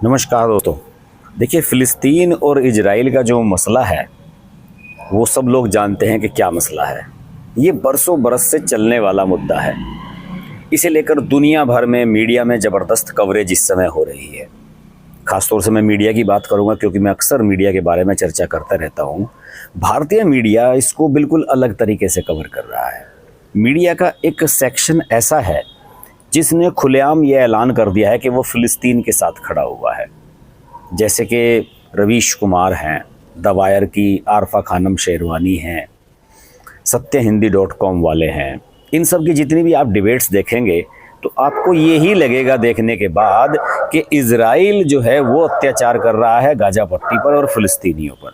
नमस्कार दोस्तों। देखिए, फ़िलिस्तीन और इजराइल का जो मसला है वो सब लोग जानते हैं कि क्या मसला है। ये बरसों बरस से चलने वाला मुद्दा है। इसे लेकर दुनिया भर में मीडिया में ज़बरदस्त कवरेज इस समय हो रही है। ख़ासतौर से मैं मीडिया की बात करूंगा क्योंकि मैं अक्सर मीडिया के बारे में चर्चा करता रहता हूं। भारतीय मीडिया इसको बिल्कुल अलग तरीके से कवर कर रहा है। मीडिया का एक सेक्शन ऐसा है जिसने खुलेआम ये ऐलान कर दिया है कि वो फ़िलिस्तीन के साथ खड़ा हुआ है। जैसे कि रवीश कुमार हैं, द वायर की आरफा खानम शेरवानी हैं, सत्यहिंदी.com वाले हैं। इन सब की जितनी भी आप डिबेट्स देखेंगे तो आपको यही लगेगा देखने के बाद कि इजराइल जो है वो अत्याचार कर रहा है गाजा पट्टी पर और फ़िलिस्तीनियों पर।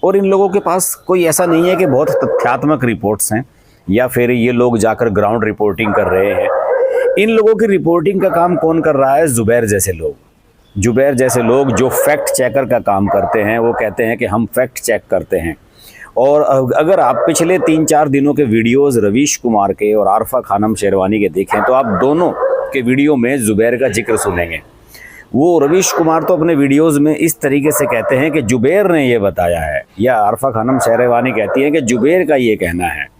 और इन लोगों के पास कोई ऐसा नहीं है कि बहुत तथ्यात्मक रिपोर्ट्स हैं या फिर ये लोग जाकर ग्राउंड रिपोर्टिंग कर रहे हैं। इन लोगों की रिपोर्टिंग का काम कौन कर रहा है? जुबैर जैसे लोग जो फैक्ट चेकर का काम करते हैं। वो कहते हैं कि हम फैक्ट चेक करते हैं। और अगर आप पिछले 3-4 दिनों के वीडियोस रवीश कुमार के और आरफा खानम शेरवानी के देखें तो आप दोनों के वीडियो में जुबैर का जिक्र सुनेंगे। वो रवीश कुमार तो अपने वीडियोस में इस तरीके से कहते हैं कि जुबैर ने ये बताया है, या आरफा खानम शेरवानी कहती हैं कि जुबैर का ये कहना है।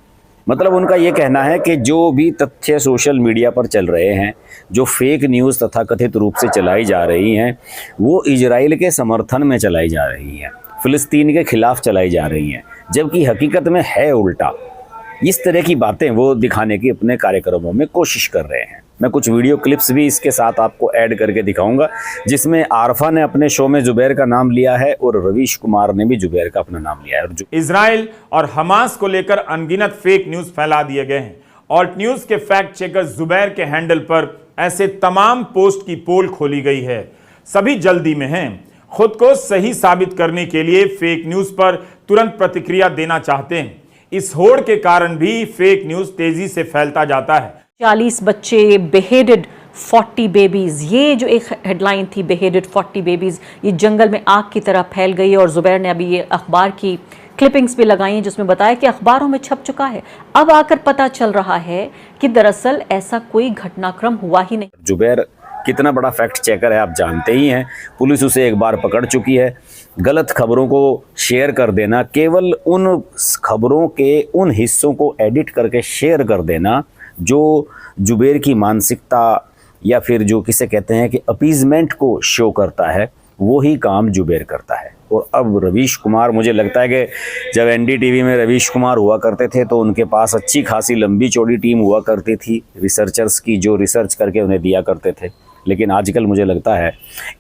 मतलब उनका ये कहना है कि जो भी तथ्य सोशल मीडिया पर चल रहे हैं, जो फेक न्यूज़ तथाकथित रूप से चलाई जा रही हैं, वो इजराइल के समर्थन में चलाई जा रही हैं, फ़िलिस्तीन के खिलाफ चलाई जा रही हैं, जबकि हकीकत में है उल्टा। इस तरह की बातें वो दिखाने की अपने कार्यक्रमों में कोशिश कर रहे हैं। मैं कुछ वीडियो क्लिप्स भी इसके साथ आपको ऐड करके दिखाऊंगा, जिसमें आरफा ने अपने शो में जुबैर का नाम लिया है और रवीश कुमार ने भी जुबैर का अपना नाम लिया है। इजराइल और हमास को लेकर अनगिनत फेक न्यूज फैला दिए गए हैं। ऑल्ट न्यूज के फैक्ट चेकर जुबैर के हैंडल पर ऐसे तमाम पोस्ट की पोल खोली गई है। सभी जल्दी में हैं, खुद को सही साबित करने के लिए फेक न्यूज पर तुरंत प्रतिक्रिया देना चाहते हैं। इस होड़ के कारण भी फेक न्यूज तेजी से फैलता जाता है। 40 बच्चे बेहेडेड 40 बेबीज, ये जो एक हेडलाइन थी बेहेडेड 40 बेबीज, ये जंगल में आग की तरह फैल गई। और जुबैर ने अभी ये अखबार की क्लिपिंग्स भी लगाई हैं जिसमें बताया कि अखबारों में छप चुका है। अब आकर पता चल रहा है कि दरअसल ऐसा कोई घटनाक्रम हुआ ही नहीं। जुबैर कितना बड़ा फैक्ट चेकर है आप जानते ही हैं। पुलिस उसे एक बार पकड़ चुकी है। गलत खबरों को शेयर कर देना, केवल उन खबरों के उन हिस्सों को एडिट करके शेयर कर देना जो जुबैर की मानसिकता या फिर जो किसे कहते हैं कि अपीजमेंट को शो करता है, वो ही काम जुबैर करता है। और अब रवीश कुमार, मुझे लगता है कि जब एनडीटीवी में रवीश कुमार हुआ करते थे तो उनके पास अच्छी खासी लंबी चौड़ी टीम हुआ करती थी रिसर्चर्स की, जो रिसर्च करके उन्हें दिया करते थे। लेकिन आजकल मुझे लगता है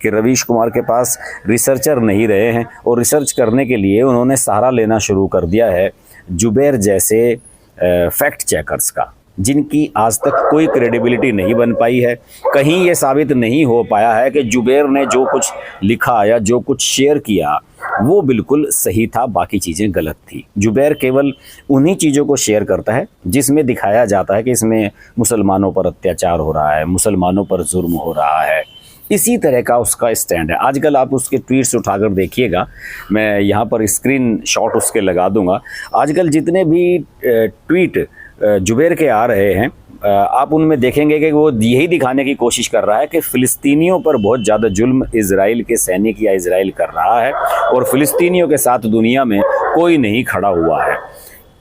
कि रवीश कुमार के पास रिसर्चर नहीं रहे हैं और रिसर्च करने के लिए उन्होंने सहारा लेना शुरू कर दिया है जुबैर जैसे फैक्ट चेकर्स का, जिनकी आज तक कोई क्रेडिबिलिटी नहीं बन पाई है। कहीं ये साबित नहीं हो पाया है कि जुबैर ने जो कुछ लिखा या जो कुछ शेयर किया वो बिल्कुल सही था, बाकी चीज़ें गलत थी। जुबैर केवल उन्हीं चीज़ों को शेयर करता है जिसमें दिखाया जाता है कि इसमें मुसलमानों पर अत्याचार हो रहा है, मुसलमानों पर जुर्म हो रहा है। इसी तरह का उसका स्टैंड है। आजकल आप उसके ट्वीट्स उठाकर देखिएगा, मैं यहाँ पर स्क्रीन शॉट उसके लगा दूंगा। आजकल जितने भी ट्वीट जुबैर के आ रहे हैं, आप उनमें देखेंगे कि वो यही दिखाने की कोशिश कर रहा है कि फ़िलिस्तीनियों पर बहुत ज़्यादा जुल्म इजराइल के सैनिक या इजराइल कर रहा है और फ़िलिस्तीनियों के साथ दुनिया में कोई नहीं खड़ा हुआ है।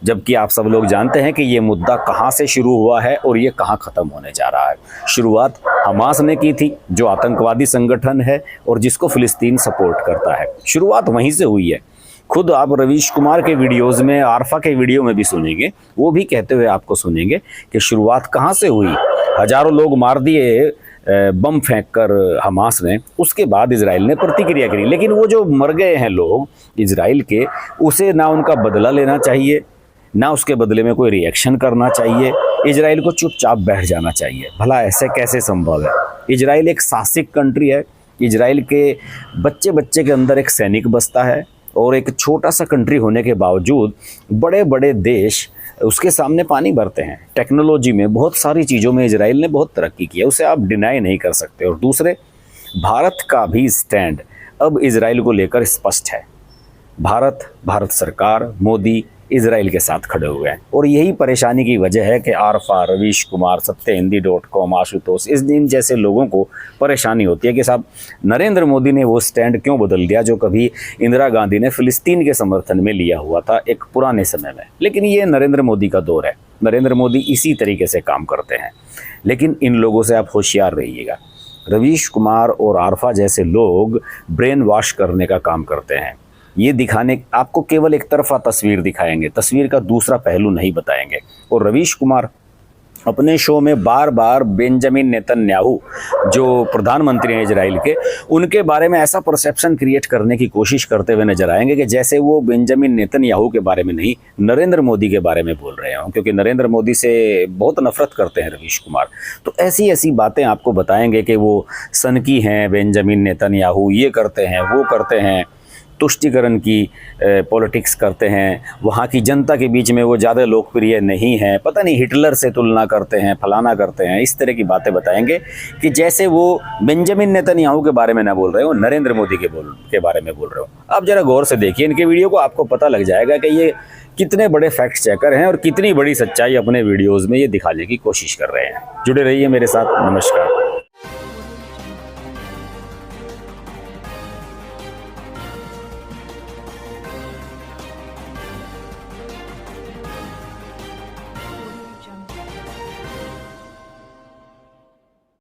जबकि आप सब लोग जानते हैं कि ये मुद्दा कहाँ से शुरू हुआ है और ये कहाँ ख़त्म होने जा रहा है। शुरुआत हमास ने की थी, जो आतंकवादी संगठन है और जिसको फ़िलिस्तीन सपोर्ट करता है। शुरुआत वहीं से हुई है। खुद आप रवीश कुमार के वीडियोस में, आरफा के वीडियो में भी सुनेंगे, वो भी कहते हुए आपको सुनेंगे कि शुरुआत कहाँ से हुई। हजारों लोग मार दिए बम फेंक कर हमास ने, उसके बाद इजराइल ने प्रतिक्रिया करी। लेकिन वो जो मर गए हैं लोग इजराइल के, उसे ना उनका बदला लेना चाहिए, ना उसके बदले में कोई रिएक्शन करना चाहिए। इजराइल को चुपचाप बैठ जाना चाहिए। भला ऐसे कैसे संभव है? इजराइल एक शासिक कंट्री है। इजराइल के बच्चे बच्चे के अंदर एक सैनिक बसता है और एक छोटा सा कंट्री होने के बावजूद बड़े बड़े देश उसके सामने पानी भरते हैं। टेक्नोलॉजी में, बहुत सारी चीज़ों में इजराइल ने बहुत तरक्की की है, उसे आप डिनाई नहीं कर सकते। और दूसरे, भारत का भी स्टैंड अब इजराइल को लेकर स्पष्ट है। भारत सरकार, मोदी इजराइल के साथ खड़े हुए हैं। और यही परेशानी की वजह है कि आरफा, रवीश कुमार, सत्यहिंदी.com, आशुतोष, इस दिन जैसे लोगों को परेशानी होती है कि साहब नरेंद्र मोदी ने वो स्टैंड क्यों बदल दिया जो कभी इंदिरा गांधी ने फ़िलिस्तीन के समर्थन में लिया हुआ था एक पुराने समय में। लेकिन ये नरेंद्र मोदी का दौर है, नरेंद्र मोदी इसी तरीके से काम करते हैं। लेकिन इन लोगों से आप होशियार रहिएगा। रवीश कुमार और आरफा जैसे लोग ब्रेन वॉश करने का काम करते हैं। ये दिखाने, आपको केवल एक तरफा तस्वीर दिखाएंगे, तस्वीर का दूसरा पहलू नहीं बताएंगे। और रवीश कुमार अपने शो में बार बार बेंजामिन नेतन्याहू जो प्रधानमंत्री हैं इजराइल के, उनके बारे में ऐसा परसेप्शन क्रिएट करने की कोशिश करते हुए नजर आएंगे कि जैसे वो बेंजामिन नेतन्याहू के बारे में नहीं, नरेंद्र मोदी के बारे में बोल रहे हों, क्योंकि नरेंद्र मोदी से बहुत नफरत करते हैं रवीश कुमार। तो ऐसी ऐसी बातें आपको बताएंगे कि वो सनकी हैं बेंजामिन नेतन्याहू, ये करते हैं, वो करते हैं, तुष्टिकरण की पॉलिटिक्स करते हैं, वहाँ की जनता के बीच में वो ज़्यादा लोकप्रिय नहीं हैं, पता नहीं हिटलर से तुलना करते हैं, फलाना करते हैं, इस तरह की बातें बताएंगे कि जैसे वो बेंजामिन नेतन्याहू के बारे में ना बोल रहे हो, नरेंद्र मोदी के बारे में बोल रहे हो। आप ज़रा गौर से देखिए इनके वीडियो को, आपको पता लग जाएगा कि ये कितने बड़े फैक्ट चेकर हैं और कितनी बड़ी सच्चाई अपने वीडियोज़ में ये दिखाने की कोशिश कर रहे हैं। जुड़े रहिए मेरे साथ। नमस्कार।